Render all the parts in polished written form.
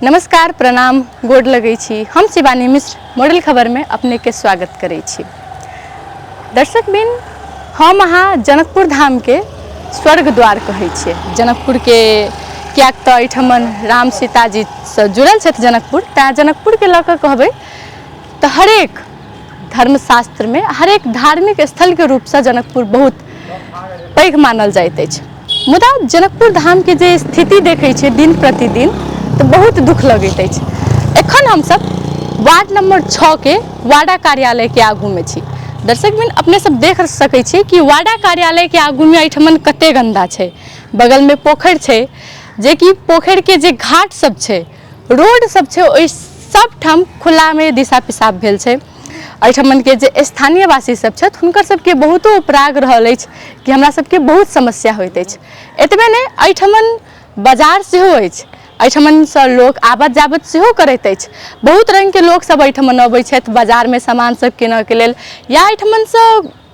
नमस्कार, प्रणाम, गोड लगै छी। हम शिवानी मिश्र मॉडल खबर में अपने के स्वागत करै छी। दर्शक बिन, हम अहाँ जनकपुर धाम के स्वर्ग द्वार कहै छियै। जनकपुर के कियाक तऽ एहिठमन राम सीता जी से जुड़ल छथि जनकपुर, तेँ जनकपुर के लऽ कऽ कहबै तऽ हरेक धर्मशास्त्र में हरेक धार्मिक स्थल के रूप से जनकपुर बहुत पैघ मानल जाइत अछि। मुदा जनकपुर धाम के जे स्थिति देखै छियै दिन प्रतिदिन तो बहुत दुख लगैत अछि। एखन हमसब वार्ड नंबर 6 के वाडा कार्यालय के आगू में छी। दर्शक बिन, अपने सब देख सकै छी कि वाडा कार्यालय के आगू में एहिठमन कते गंदा छै। बगल में पोखरि छै, जे कि पोखरि के जे घाट सब छै, रोड सब छै, ओहि सब ठाम खुला में दिशा पिसाब भेल छै। एहिठमन के जे स्थानीय वासी सब छथि हुनकर सबके बहुतो उपराग रहल अछि कि हमरा सबके बहुत समस्या होइत अछि। एतबे नहि, एहिठमन बाजार सेहो अछि। एहिठमन से लोक आबत जाबत सेहो करैत अछि। बहुत रंग के लोक सब एहिठमन अबै छथि बाजार में सामान सब किनऽ के लेल, या एहिठमन से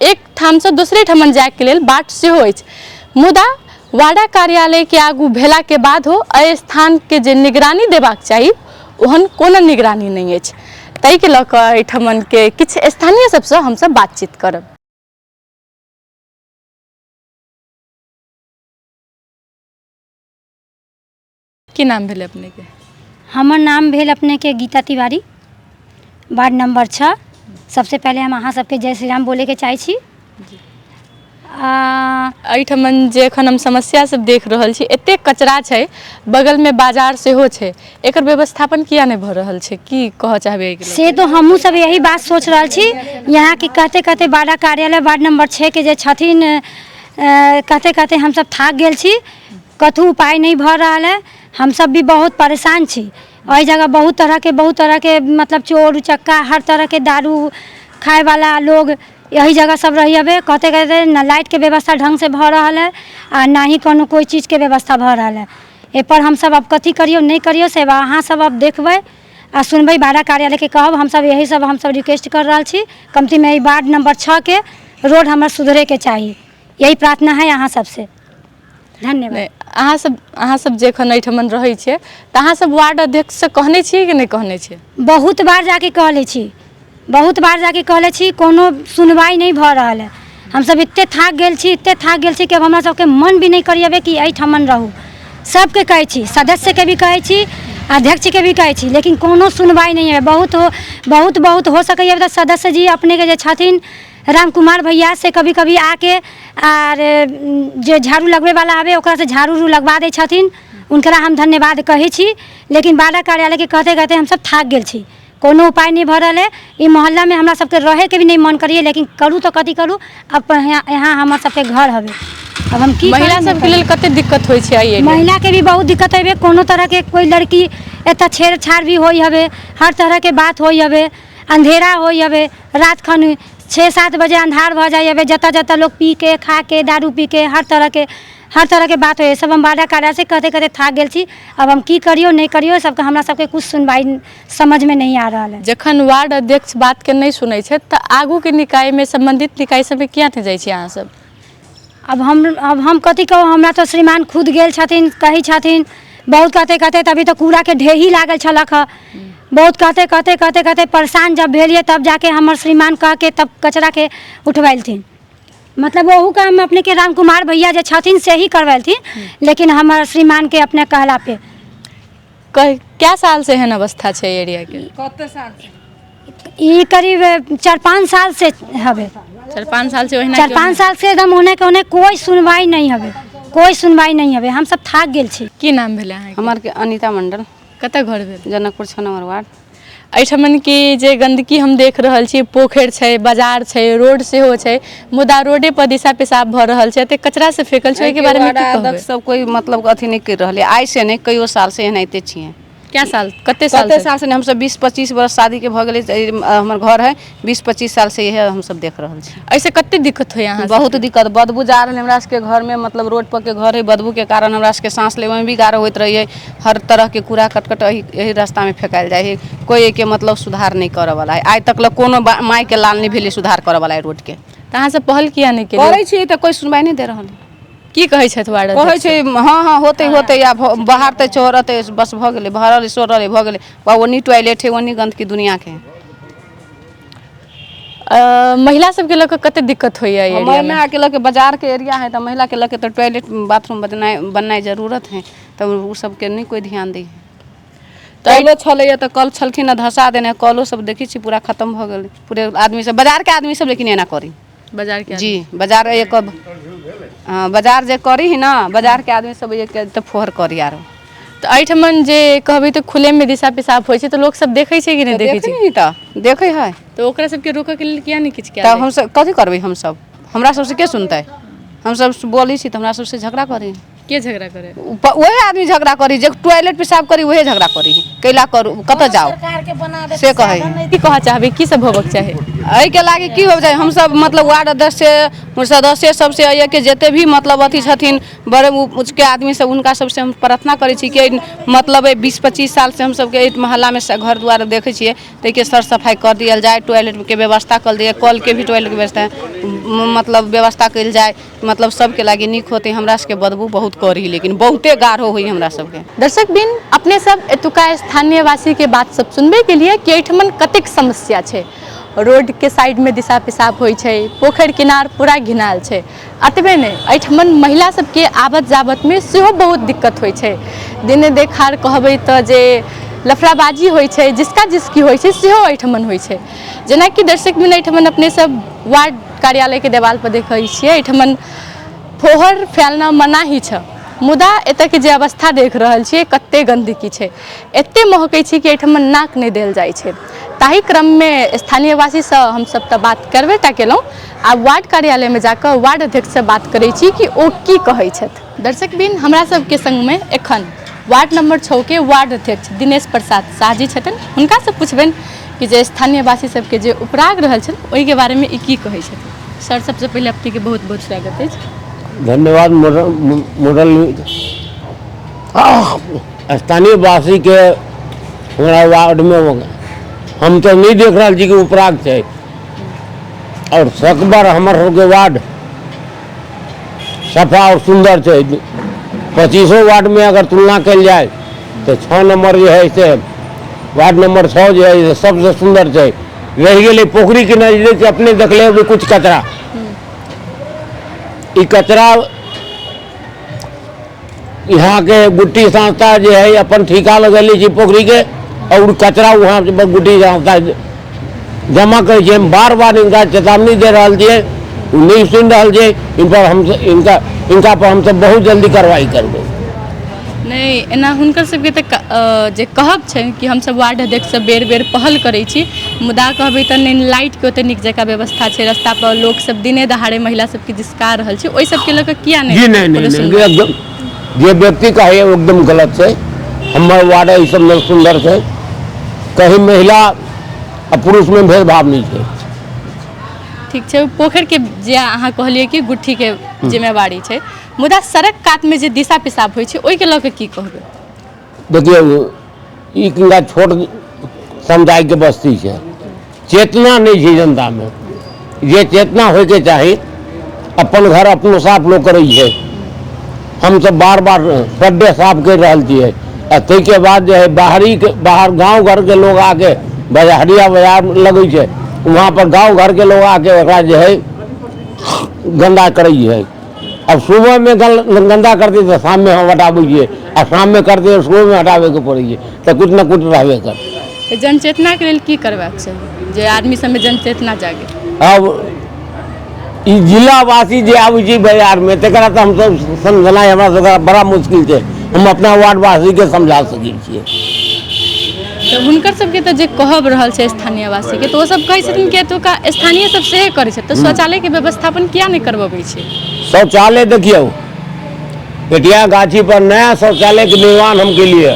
एक ठाम से दोसरे ठमन जाय के लेल बाट सेहो अछि। मुदा वाडा कार्यालय के आगू भेला के बाद हो एहि स्थान के जे निगरानी देबाक चाही ओहन कोनो निगरानी नहीं अछि। ताहि के लऽ कऽ एहिठमन के किछु स्थानीय सबसँ हमसब बातचीत करब। की नाम भेलै अपने के? हमर नाम भेल अपने के गीता तिवारी, वार्ड नंबर 6। सबसे पहले हम अहाँ सबके जय श्री राम बोले के चाहे छी। एहिठमन जे एखन हम समस्या सब देख रहल छी, एते कचरा छै, बगल में बाजार सेहो छै, एकर व्यवस्थापन किया नहीं भऽ रहल छै? की कहऽ चाहबै एहि के लेल? से तो हमहूँ सब यही बात सोच रहल छी। यहाँ के कहते कहते वाडा कार्यालय वार्ड नंबर 6 के जे छथिन, कहते कहते हम सब थाक गेल छी। कतहु उपाय नहीं भऽ रहल है। हम सब भी बहुत परेशान छी। एहि जगह बहुत तरह के मतलब चोर उचक्का, हर तरह के दारू खाए वाला लोग यही जगह सब रही हबे। कहते कहते न लाइट के व्यवस्था ढंग से भऽ रहल है आ ना ही कोनो कोई चीज के व्यवस्था भऽ रहल है। ए पर हम सब अब कथी करियो नहीं करियो, से अहाँ सब अब देखबै आ सुनबै। वाडा कार्यालय के कहब हम सब यही सब रिक्वेस्ट कर रहल छी। कमती में वार्ड नंबर 6 के रोड हमर सुधरे के चाहिए, यही प्रार्थना है अहाँ सबसे। धन्यवाद। अहाँ सब जेखन एहिठमन रहै छियै तऽ अहाँ सब वार्ड अध्यक्ष से कहने छियै कि नहीं कहने छियै? बहुत बार जाके कहले छी, बहुत बार जाके कहले छी, कोनो सुनवाई नहीं भऽ रहल है। हम सब इतने थाक गेल छी, इतने थाक गेल छी कि अब हमरा सबके मन भी नहीं करियबे कि एहिठमन रहू। सबके कहै छी, सदस्य के भी कहै छी, अध्यक्ष के भी कहै छी, लेकिन कोनो सुनवाई नहीं है। बहुत हो सकैए तऽ सदस्य जी अपने के जे छथिन राम कुमार भैया से कभी कभी आके आर जे झाड़ू लगबे वाला आवे ओकरा से झाड़ू उड़ू लगवा दै छथिन, उनकरा हम धन्यवाद कहै छी। लेकिन वाडा कार्यालय के कहते कहते हम सब थाक गेल छी, कोनो उपाय नहीं भऽ रहल है। ई मोहल्ला में हमरा सबके रहे के भी नहीं मन करिए, लेकिन करूँ तो कथी करूँ? अब यहाँ हमर सबके घर हवे, अब हम की? महिला सब के लेल कते दिक्कत होइ छै? महिला के भी बहुत दिक्कत है। कोनो तरह के कोई लड़की एत छेड़छाड़ भी होई हवे, हर तरह के बात होई हवे, अंधेरा होई हवे, रात खन 6-7 बजे अंधार भऽ जाए हवे। जता जता लोग पी के खा के दारू पी के हर तरह के बात हो। सब हम वाडा कार्यालय से कहते कहते थाक गेल छी। अब हम की करियो नहीं करियो, सबके हमरा सबके कुछ सुनवाई समझ में नहीं आ रहा है। जखन वार्ड अध्यक्ष बात के नहीं सुनै छै तऽ आगू के निकाय में संबंधित निकाय सब में किया नहीं जाइ छी अहाँ सब? अब हम कथी कहू? हमरा तो श्रीमान खुद गेल छथिन, कहै छथिन बहुत कहते कहते तभी तो कूड़ा के ढेही लागल छलक है। बहुत कहते परेशान जब भेलिए तब जाके हमर श्रीमान कह के तब कचरा के उठवेलथिन। मतलब वहू काम अपने के राम कुमार भैया जे छथिन से ही करवेलथिन, लेकिन हमर श्रीमान के अपने कहला पे। क्या साल से एहन अवस्था छै एरिया के? कते साल से? ई करीब 4-5 साल से हवे। 4-5 साल से ओहिना 4-5 साल से एकदम होने के होने कोई सुनवाई नहीं हवे, कोई सुनवाई नहीं हवे। हम सब थाक गेल छी। की नाम भेलै अहाँ के? हमर के अनीता मंडल, कतऽ घर भेल? Janakpur 6 number ward. एहिठमन की जे गंदगी हम देख रहल छी, पोखरि छै, बाजार छै, रोड सेहो छै, मुदा रोडे पर दिशा पेशाब भऽ रहल छै, एते कचरा से फेकल छै। ओहि के बारे में की कहबै? सब कोई मतलब अथी नहीं कर रहले, आइ से नहीं कईयो साल से एनाहिते छिए। क्या साल? कते साल से? हम सब 20-25 वर्ष शादी के भऽ गेलै, हमर घर है 20-25 साल से यह हम सब देख रहल छी। ऐसे कते दिक्कत होय? यहाँ बहुत दिक्कत, बदबू जा रहल हमरा के घर में, मतलब रोड पर के घर है, बदबू के कारण हमरा के सांस लेवे में भी गारो होइत रही है। हर तरह के कूड़ा करकट यही रास्ता में फेंकायल जाए है। कोई के मतलब सुधार नहीं करे वाला है। आज तक ल कोनो माई के लाल नहीं भेले सुधार करे वाला है रोड के। अहाँ सब पहल किया नहीं केलिए? करै छी तऽ कोई सुनवाई नहीं दे रहल है। की कहै छथि वार्ड कहै अध्यक्ष? छै हाँ होते होते या बहारते चोरते बस भऽ गेलै भरल सोरल भऽ गेलै ओन्नी टॉयलेट है ओन्नी गंदगी दुनिया के महिला सबके लऽ कऽ कते दिक्कत होइए एरिया में? महिला के लऽ के बाजार के एरिया है तो महिला के लऽ के तो टॉयलेट बाथरूम बननाइ जरूरत है तब उ सबके नहीं कोई ध्यान दी कलो छलैया तो कल छलखिन आ धसा देने कलो सब देखी छी पूरा खत्म भऽ गेलै पूरे आदमी सब बाजार के आदमी सब लेकिन एना करी बाजार के जी बाजार एक बाजार जे करी ही ना बाजार के आदमी सब एक तो फोहर करी आरो तो एहिठमन जे कहबै तो खुले में दिशा पेशाब होइ छै तो लोग सब देखै छै कि नहीं देखै छै? नहीं तो देखे है तो ओकरा सबके रोकऽ के लेल किया नहीं किछ तब कयल? हम सब कथी करबै हम सब हमरा सबसे के सुनतै हम सब बोली छी तो हमरा सबसे झगड़ा करी के झगड़ा करे? वही आदमी झगड़ा करी जे टॉयलेट पेशाब करी वही झगड़ा करी कैला करू कतऽ जाओ से कहे की कहऽ चाहबै की सब होबक चाही? एहि के लागे की हो जाए हम सब मतलब वार्ड अध्यक्ष से सदस्य सबसे अइए के जते भी मतलब अथी छथिन बड़े उसके आदमी सब उनका सबसे हम प्रार्थना करै छी कि मतलब 20-25 साल से हम सबके मोहल्ला में घर द्वार देखे छियै ताके सर सफाई कर दियल जाए टॉयलेट के व्यवस्था कर दिए कल के भी टॉयलेट के व्यवस्था मतलब व्यवस्था कल जाए मतलब सबके लागे नीक होते हमरा सबके बदबू बहुत करी लेकिन बहुते गाढ़ो हुई हमरा सबके। दर्शक बिन अपने सब एतुका स्थानीय वासी के बात सब सुनबे के लिए कि एहिठमन कतेक समस्या छै। रोड के साइड में दिशा पेशाब होइ छै पोखरि किनार पूरा घिनाल छै अतबे नहीं एहिठमन महिला सबके आबत जाबत में सेहो बहुत दिक्कत होइ छै। दिने देखार कहबै तऽ जे लफड़ाबाजी होइ छै जिसका जिसकी होइ छै सेहो एहिठमन होइ छै। जेनाकि दर्शक बिन एहिठमन अपने सब वार्ड कार्यालय के देवाल पर देखै छियै एहिठमन फोहर फैलना मना ही छ मुदा एतऽ के जे अवस्था देख रहल छियै कते गंदगी छै एते महकै छै कि एहिठमन नाक नहीं देल जाइ छै। ताहि क्रम में स्थानीय वासी से हम सब तऽ बात करबे टा केलहुँ आब वार्ड कार्यालय में जाकर वार्ड अध्यक्ष से बात करै छी कि ओ की कहै छथि। दर्शक बिन हमरा सबके संग में एखन वार्ड नंबर 6 के वार्ड अध्यक्ष दिनेश प्रसाद शाह जी छथिन हुनका से पूछबनि कि जे स्थानीय वासी सबके जे उपराग रहल छनि ओहि के बारे में ई की कहै छथिन। सर सबसे पहले अपने के बहुत बहुत स्वागत अछि। धन्यवाद मॉडल स्थानीय वासी के हमारा वार्ड में हम तो नहीं देख रहा जी के उपराग है और सकबर हमार सबके वार्ड सफा और सुंदर है 25 वार्ड में अगर तुलना कल जाए तो 6 नंबर जो है से वार्ड नंबर 6 जो है सबसे सुंदर है। रह गए पोखरी के नजदीक से अपने देख ले भी कुछ कचरा ई कचरा यहाँ के गुट्टी संस्था जो है अपन ठिका लगेली छी पोखरी के और कचरा वहाँ से गुट्टी संस्था जमा कर बार बार इनका चेतावनी दे रहा है नहीं सुन रहा है इन पर हम इनका पर हम सब बहुत जल्दी कार्रवाई करबे। नहीं एना हुनकर सबके तऽ जे कहब छै कि हम सब वार्ड अध्यक्ष सब बेर बेर पहल करै छी मुदा कहबै तऽ नहीं लाइट के ओते नीक जकाँ व्यवस्था छै रास्ता पर लोग सब दिने दहाड़े महिला सबके जिसका रहल छै ओहि सबके लऽ कऽ किया नहीं? जी नहीं एकदम जे व्यक्ति का है एकदम गलत है। हमारे वार्ड है सब में सुंदर है कहीं महिला और पुरुष में भेदभाव नहीं है। ठीक है पोखर के जे अहाँ कहलिए कि गुट्ठी के जिम्मेवारी छै मुदा सड़क कात में जे दिशा पेशाब होइ छै ओहि के लऽ कऽ की कहबै? देखिए ई छोट समुदाय के बस्ती है चेतना नहीं है जनता में ये चेतना होय के चाहिए अपन घर अपनो साफ लोग करे है। हम सब बार बार गड्ढे साफ कर रहा है और के बाद जो है बाहर गांव घर के लोग आके बाजारिया बाजार लगे है वहाँ पर गांव घर के लोग आके जो है गंदा करे है। अब सुबह में गंदा करते तो शाम में हम हटाबे और शाम में करते तो सुबह में हटावे के पड़े तो कुछ न कुछ रहबे कर। जनचेतना के लिए की करबाक चाही जे आदमी सब में जनचेतना जागे? अब ई जिलावासी जे आबै छै बाजार में तकरा तो हम सब समझनाइ हमरा सबके बड़ा मुश्किल है। हम अपना वार्डवासी के समझा सकै छियै। तो हुनकर सबके तो जे कहब रहल छै स्थानीय वासी के तो वो सब कहै छथिन कि एतुका स्थानीय सब से करै छै तो शौचालय के व्यवस्थापन किया नहीं करबबै छै? शौचालय देखियो पेटिया गाछी पर नया शौचालय के निर्माण हम के लिए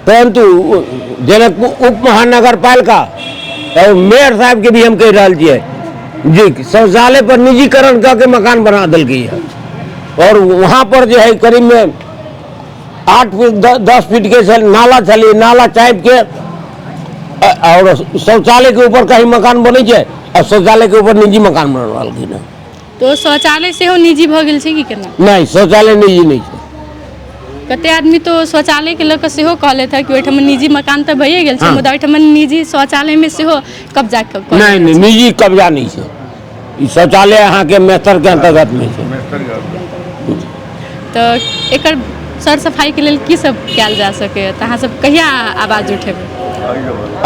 परंतु जनकपुर उप महानगर पालिका और मेयर साहब के भी हम कह रहा छियै जी शौचालय पर निजीकरण करके मकान बना दिल है और वहाँ पर जो है करीब में 8 फीट 10 फीट के नाला चलिए नाला चाप के और शौचालय के ऊपर कहीं मकान बने और शौचालय के ऊपर निजी मकान बनवालखिन है। तो शौचालय सेहो निजी भऽ गेल छै कि केना? नहीं शौचालय निजी नहीं है। कते आदमी तो शौचालय के लऽ कऽ सेहो कहलथि है कि ओहिठाम निजी मकान तऽ भइए गेल छै, हाँ। मुदा ओहिठाम निजी शौचालय में सेहो कब्जा नहीं नहीं निजी कब्जा नहीं है। ई शौचालय अहाँ के मेस्तर के अंतर्गत में है। तो एकर सर सफाई के लेल की सब कयल जा सके, तऽ अहाँ सब कहिया आवाज उठेबै?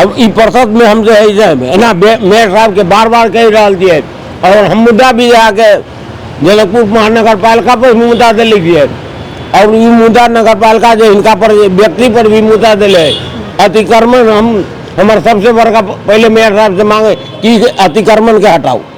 अब ई परिषद में हम जो है ना मेयर साहब के बार बार कह रहा दिए, और हम मुद्दा भी जाके जनकपुर महानगर पालिका पर भी मुद्दा दिले दिए, और ई मुद्दा नगर पालिका जो इनका पर व्यक्ति पर भी मुद्दा दिले। अतिक्रमण हम हमारे सबसे बड़का पहले मेयर साहब से मांगे कि अतिक्रमण के हटाओ।